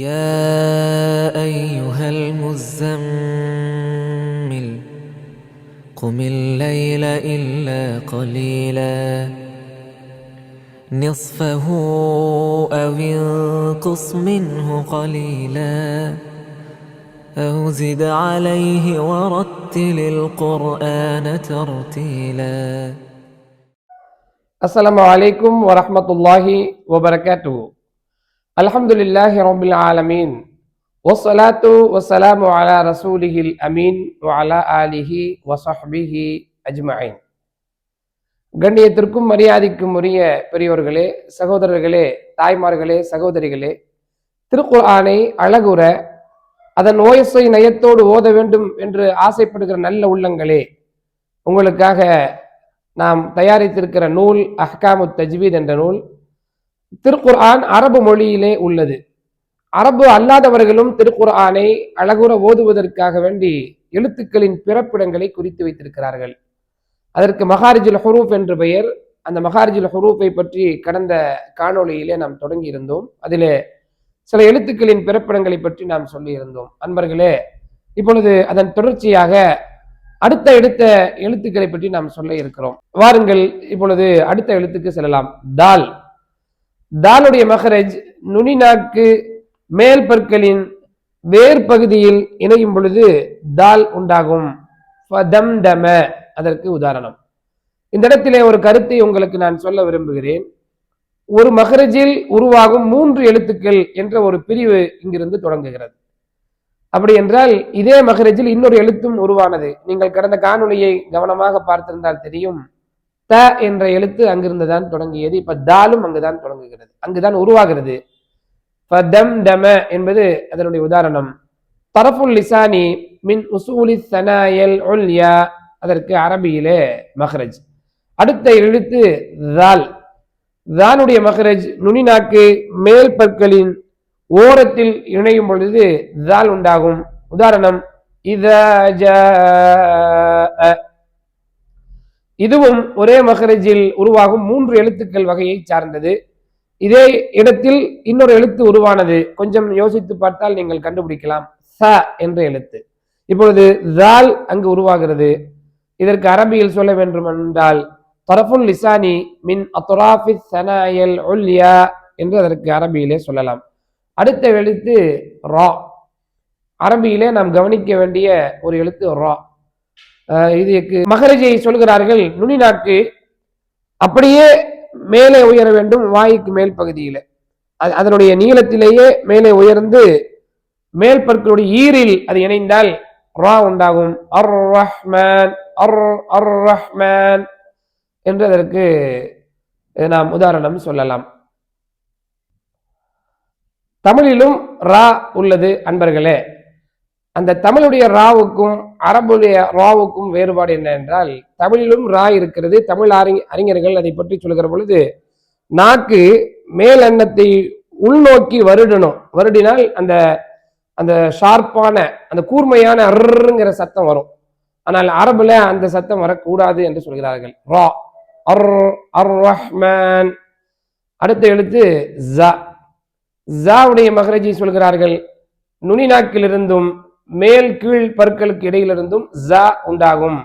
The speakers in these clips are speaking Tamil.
يا أيها المزمل قم الليل إلا قليلا نصفه أو انقص منه قليلا أو زد عليه ورتل القرآن ترتيلا. السلام عليكم ورحمة الله وبركاته. الحمد لله رب العالمين والصلاة والسلام على رسوله الأمين وعلى آله وصحبه أجمعين. கண்ணியத்திற்கும் மரியாதைக்கும் உரிய பெரியோர்களே, சகோதரர்களே, தாய்மார்களே, சகோதரிகளே, திருக்குர்ஆனை அழகுற அதன் ஓசை நயத்தோடு ஓத வேண்டும் என்று ஆசைப்படுகிற நல்ல உள்ளங்களே, உங்களுக்காக நாம் தயாரித்திருக்கிற நூல் அஹ்காமுத் தஜ்வீத் என்ற நூல். திருக்குர்ஆன் அரபு மொழியிலே உள்ளது. அரபு அல்லாதவர்களும் திருக்குர்ஆனை அழகுற ஓதுவதற்காக வேண்டி எழுத்துக்களின் பிறப்பிடங்களை குறித்து வைத்திருக்கிறார்கள். அதற்கு மகாரிஜுல் ஹுரூஃப் என்று பெயர். அந்த மகாரிஜுல் ஹுரூஃபை பற்றி கடந்த காணொளியிலே நாம் தொடங்கி இருந்தோம். அதிலே சில எழுத்துக்களின் பிறப்பிடங்களை பற்றி நாம் சொல்லி இருந்தோம். அன்பர்களே, இப்பொழுது அதன் தொடர்ச்சியாக அடுத்த எழுத்துக்களை பற்றி நாம் சொல்ல இருக்கிறோம். வாருங்கள், இப்பொழுது அடுத்த எழுத்துக்கு செல்லலாம். தால். தாலுடைய மஹரஜ் நுனி நாக்கு மேல் பற்களின் வேர் பகுதியில் இணையும் பொழுது தால் உண்டாகும். அதற்கு உதாரணம். இந்த இடத்திலே ஒரு கருத்தை உங்களுக்கு நான் சொல்ல விரும்புகிறேன். ஒரு மஹரஜில் உருவாகும் 3 எழுத்துக்கள் என்ற ஒரு பிரிவு இங்கிருந்து தொடங்குகிறது. அப்படி என்றால் இதே மஹரஜில் இன்னொரு எழுத்தும் உருவானது. நீங்கள் கடந்த காணொளியை கவனமாக பார்த்திருந்தால் தெரியும். த என்ற எழுத்து அங்கிருந்து தான் தொடங்கியது. இப்ப தாலும் அங்குதான் தொடங்குகிறது, அங்குதான் உருவாகிறது. என்பது அதனுடைய உதாரணம். தரஃபுல் லிசானி மின் உசூலி ஸனாயல் உல்யா, அதற்கு அரபியிலே மஹ்ரஜ். அடுத்த எழுத்து தால். தாலுடைய மஹ்ரஜ் நுனி நாக்கு மேல் பற்களின் ஓரத்தில் இணையும் பொழுது தால் உண்டாகும். உதாரணம் இதா ஜாஅ. இதுவும் ஒரே மஹரஜில் உருவாகும் 3 எழுத்துக்கள் வகையை சார்ந்தது. இதே இடத்தில் இன்னொரு எழுத்து உருவானது. கொஞ்சம் யோசித்து பார்த்தால் நீங்கள் கண்டுபிடிக்கலாம். ச என்ற எழுத்து. இப்பொழுது தால் அங்கு உருவாகிறது. இதற்கு அரபியில் சொல்ல வேண்டும் என்றால் தரஃபுல் லிசானி மின் அத்ராஃபி ஸனாயல் உல்யா என்று அதற்கு அரபியிலே சொல்லலாம். அடுத்த எழுத்து ரா. அரபியிலே நாம் கவனிக்க வேண்டிய ஒரு எழுத்து ரா. இதுக்கு மஹரஜை சொல்கிறார்கள். நுனி நாக்கு அப்படியே மேலே உயர வேண்டும். வாய்க்கு மேல் பகுதியில் அதனுடைய நீளத்திலேயே மேலே உயர்ந்து மேல் பற்களுடைய ஈரில் அது இணைந்தால் ரா உண்டாகும். அர் ரஹ்மான், அர் அர் ரஹ்மான் என்று அதற்கு நாம் உதாரணம் சொல்லலாம். தமிழிலும் ரா உள்ளது. அன்பர்களே, அந்த தமிழுடைய ராவுக்கும் அரபுடைய ராவுக்கும் வேறுபாடு என்ன என்றால், தமிழிலும் ரா இருக்கிறது. தமிழ் அறிஞர்கள் அதை பற்றி சொல்கிற பொழுது நாக்கு மேல் எண்ணத்தை உள்நோக்கி வருடினால் அந்த அந்த ஷார்ப்பான அந்த கூர்மையான அர்ங்கிற சத்தம் வரும். ஆனால் அரபுல அந்த சத்தம் வரக்கூடாது என்று சொல்கிறார்கள். ரா அர் அர் ரஹ்மான். அடுத்த எழுத்து ஜா. ஜாவுடைய மஹ்ரஜை சொல்கிறார்கள். நுனி நாக்கிலிருந்தும் மேல் கீழ் பற்களுக்கு இடையிலிருந்தும் ஜா உண்டாகும்.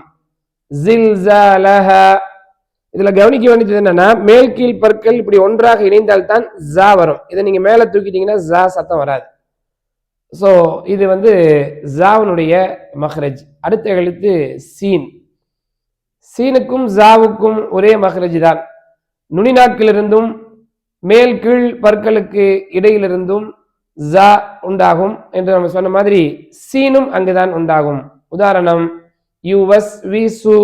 ஜில்ஸாலஹா. இதுல கவனிக்க வேண்டியது என்னன்னா, மேல் கீழ் பற்கள் இப்படி ஒன்றாக இணைந்தால் தான் ஜா வரும். இதை நீங்க மேல தூக்கிட்டீங்கன்னா ஜா சத்தம் வராது. சோ இது ஜாவுனுடைய மஹ்ரஜ். அடுத்த எழுத்து சீன். சீனுக்கும் ஜாவுக்கும் ஒரே மஹ்ரஜ் தான். நுனி நாக்கிலிருந்தும் மேல் கீழ் பற்களுக்கு இடையிலிருந்தும் ஜா உண்டாகும் என்று நம்ம சொன்ன மாதிரி சீனும் அங்குதான் உண்டாகும். உதாரணம் யுவஸ் விசு.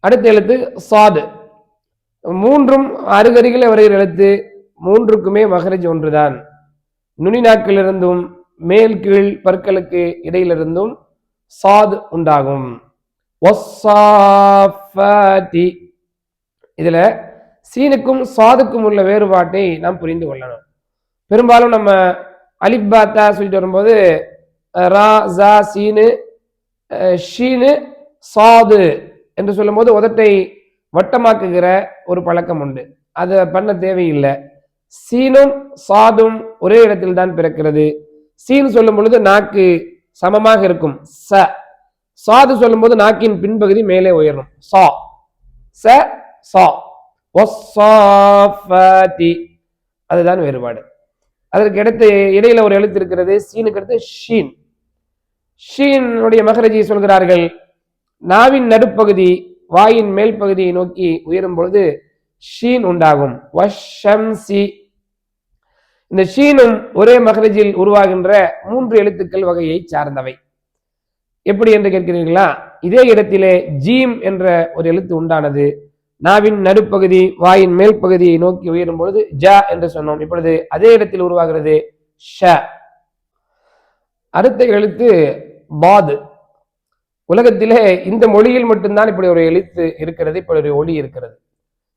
அடுத்த எழுத்து சாது. 3ம் அருகருகிலே வருகிற எழுத்து. 3க்குமே மஹ்ரஜ் ஒன்றுதான். நுனி நாக்கிலிருந்தும் மேல் கீழ் பற்களுக்கு இடையிலிருந்தும் சாது உண்டாகும். வஸ்ஸாஃபாத்தி. இதுல சீனுக்கும் சாதுக்கும் உள்ள வேறுபாட்டை நாம் புரிந்து கொள்ளணும். பெரும்பாலும் நம்ம அலிஃப் பா தா சொல்லிட்டு வரும்போது ரா ஜா சீனு ஷீனு சாது என்று சொல்லும் போது உதட்டை வட்டமாக்குகிற ஒரு பழக்கம் உண்டு. அதை பண்ண தேவையில்லை. சீனும் சாதும் ஒரே இடத்தில் தான் பிறக்கிறது. சீன் சொல்லும் பொழுது நாக்கு சமமாக இருக்கும், ச. சாது சொல்லும் போது நாக்கின் பின்பகுதி மேலே உயரும், சா. ச சா. அதுதான் வேறுபாடு. அதற்கு அடுத்து இடையில ஒரு எழுத்து இருக்கிறது, சீனுக்கு அடுத்து ஷீன். ஷீனுடைய மகரஜியை சொல்கிறார்கள், நாவின் நடுப்பகுதி வாயின் மேல் பகுதியை நோக்கி உயரும் பொழுது ஷீன் உண்டாகும். இந்த ஷீனும் ஒரே மகரஜில் உருவாகின்ற 3 எழுத்துக்கள் வகையை சார்ந்தவை. எப்படி என்று கேட்கிறீர்களா? இதே இடத்திலே ஜீம் என்ற ஒரு எழுத்து உண்டானது. நாவின் நடுப்பகுதி வாயின் மேல் பகுதியை நோக்கி உயரும் பொழுது ஜ என்று சொன்னோம். இப்பொழுது அதே இடத்தில் உருவாகிறது ஷ. அடுத்த எழுத்து பாத். உலகத்திலே இந்த மொழியில் மட்டும்தான் இப்படி ஒரு எழுத்து இருக்கிறது, இப்படி ஒரு ஒலி இருக்கிறது.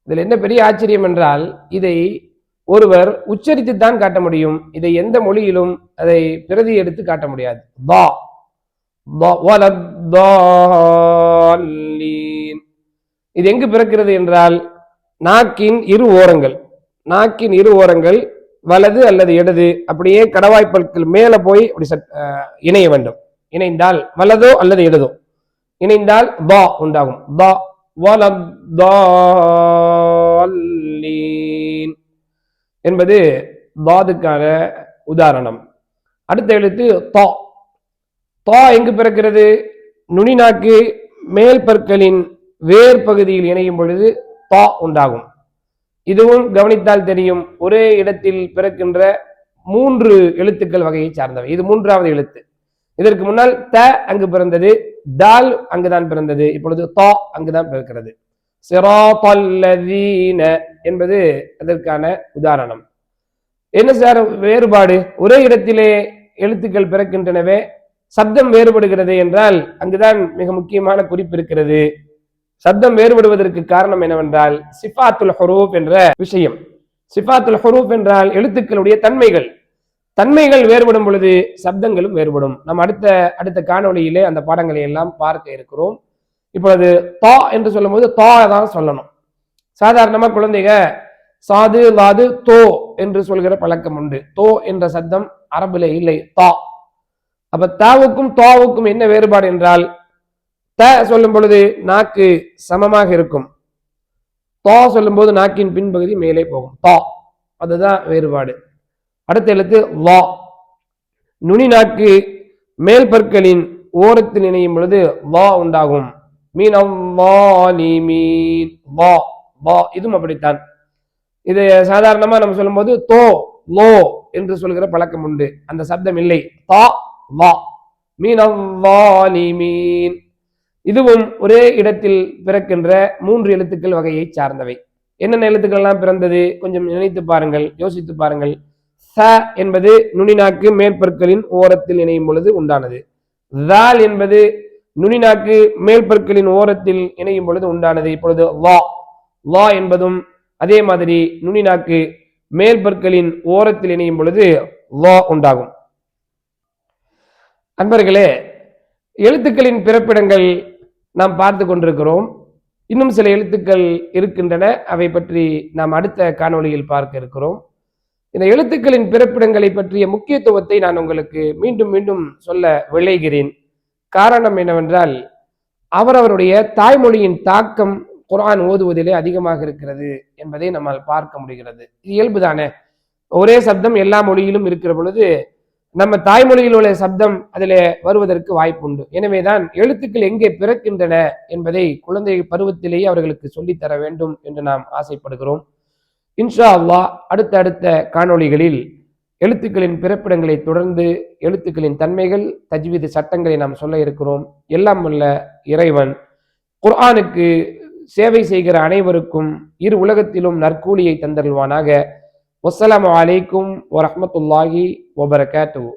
இதில் என்ன பெரிய ஆச்சரியம் என்றால், இதை ஒருவர் உச்சரித்து தான் காட்ட முடியும். இதை எந்த மொழியிலும் அதை பிரதி எடுத்து காட்ட முடியாது. இது எங்கு பிறக்கிறது என்றால், நாக்கின் இரு ஓரங்கள் வலது அல்லது இடது அப்படியே கடவாய்ப்பற்கள் மேல போய் அப்படி இணைய வேண்டும். இணைந்தால் வலதோ அல்லது இடதோ இணைந்தால் பா உண்டாகும். என்பது பாதுக்கான உதாரணம். அடுத்த எழுத்து தா. தா எங்கு பிறக்கிறது? நுனி நாக்கு மேல் பற்களின் வேர் பகுதியில் இணையும் பொழுது தா உண்டாகும். இதுவும் கவனித்தால் தெரியும், ஒரே இடத்தில் பிறக்கின்ற 3 எழுத்துக்கள் வகையை சார்ந்தவை. இது 3வது எழுத்து. இதற்கு முன்னால் த அங்கு பிறந்தது, தால் அங்குதான் பிறந்தது, இப்பொழுது தா அங்குதான் பிறக்கிறது. சிராத்தல்லதீன என்பது அதற்கான உதாரணம். என்ன சார் வேறுபாடு? ஒரே இடத்திலே எழுத்துக்கள் பிறக்கின்றனவே, சப்தம் வேறுபடுகிறது என்றால் அங்குதான் மிக முக்கியமான குறிப்பு இருக்கிறது. சப்தம் வேறுபடுவதற்கு காரணம் என்னவென்றால் சிஃபாத்துல் ஹுரூஃப் என்ற விஷயம். சிஃபாத்துல் ஹுரூஃப் என்றால் எழுத்துக்களுடைய தன்மைகள் வேறுபடும் பொழுது சப்தங்களும் வேறுபடும். நாம் அடுத்த காணொளியிலே அந்த பாடங்களை எல்லாம் பார்க்க இருக்கிறோம். இப்பொழுது தா என்று சொல்லும் போது தா தான் சொல்லணும். சாதாரணமா குழந்தைங்க சாது லாது தோ என்று சொல்கிற பழக்கம் உண்டு. தோ என்ற சப்தம் அரபிலே இல்லை, தா. அப்ப தாவுக்கும் தாவுக்கும் என்ன வேறுபாடு என்றால், த சொல்லும் பொழுது நாக்கு சமமாக இருக்கும், தா சொல்லும் போது நாக்கின் பின்பகுதி மேலே போகும், தா. அதுதான் வேறுபாடு. அடுத்த எழுத்து லா. நுனி நாக்கு மேல் பற்களின் ஓரத்தில் இணையும் பொழுது லா உண்டாகும். இதுவும் அப்படித்தான். இது சாதாரணமா நம்ம சொல்லும் போது தோ லோ என்று சொல்கிற பழக்கம் உண்டு, அந்த சப்தம் இல்லை. தா லா மீன். இதுவும் ஒரே இடத்தில் பிறக்கின்ற 3 எழுத்துக்கள் வகையை சார்ந்தவை. என்னென்ன எழுத்துக்கள் எல்லாம் பிறந்தது கொஞ்சம் நினைத்து பாருங்கள், யோசித்து பாருங்கள். ச என்பது நுனிநாக்கு மேற்பற்களின் ஓரத்தில் இணையும் பொழுது உண்டானது. தால் என்பது நுனிநாக்கு மேற்பற்களின் ஓரத்தில் இணையும் பொழுது உண்டானது. இப்பொழுது லா என்பதும் அதே மாதிரி நுனிநாக்கு மேற்பற்களின் ஓரத்தில் இணையும் பொழுது லா உண்டாகும். அன்பர்களே, எழுத்துக்களின் பிறப்பிடங்கள் நாம் பார்த்து கொண்டிருக்கிறோம். இன்னும் சில எழுத்துக்கள் இருக்கின்றன, அவை பற்றி நாம் அடுத்த காணொளியில் பார்க்க இருக்கிறோம். இந்த எழுத்துக்களின் பிறப்பிடங்களை பற்றிய முக்கியத்துவத்தை நான் உங்களுக்கு மீண்டும் மீண்டும் சொல்ல விளைகிறேன். காரணம் என்னவென்றால், அவரவருடைய தாய்மொழியின் தாக்கம் குர்ஆன் ஓதுவதிலே அதிகமாக இருக்கிறது என்பதை நம்மால் பார்க்க முடிகிறது. இது இயல்புதானே. ஒரே சப்தம் எல்லா மொழியிலும் இருக்கிற பொழுது நம்ம தாய்மொழியில் உள்ள சப்தம் அதிலே வருவதற்கு வாய்ப்புண்டு. எனவேதான் எழுத்துக்கள் எங்கே பிறக்கின்றன என்பதை குழந்தை பருவத்திலேயே அவர்களுக்கு சொல்லித்தர வேண்டும் என்று நாம் ஆசைப்படுகிறோம். இன்ஷா அல்லாஹ் அடுத்த காணொளிகளில் எழுத்துக்களின் பிறப்பிடங்களை தொடர்ந்து எழுத்துக்களின் தன்மைகள், தஜ்வீது சட்டங்களை நாம் சொல்ல இருக்கிறோம். எல்லாம் உள்ள இறைவன் குர்ஆனுக்கு சேவை செய்கிற அனைவருக்கும் இரு உலகத்திலும் நற்கூலியை தந்தருள்வானாக. வஸ்ஸலாமு அலைக்கும் வரஹ்மத்துல்லாஹி வபரகாத்துஹு.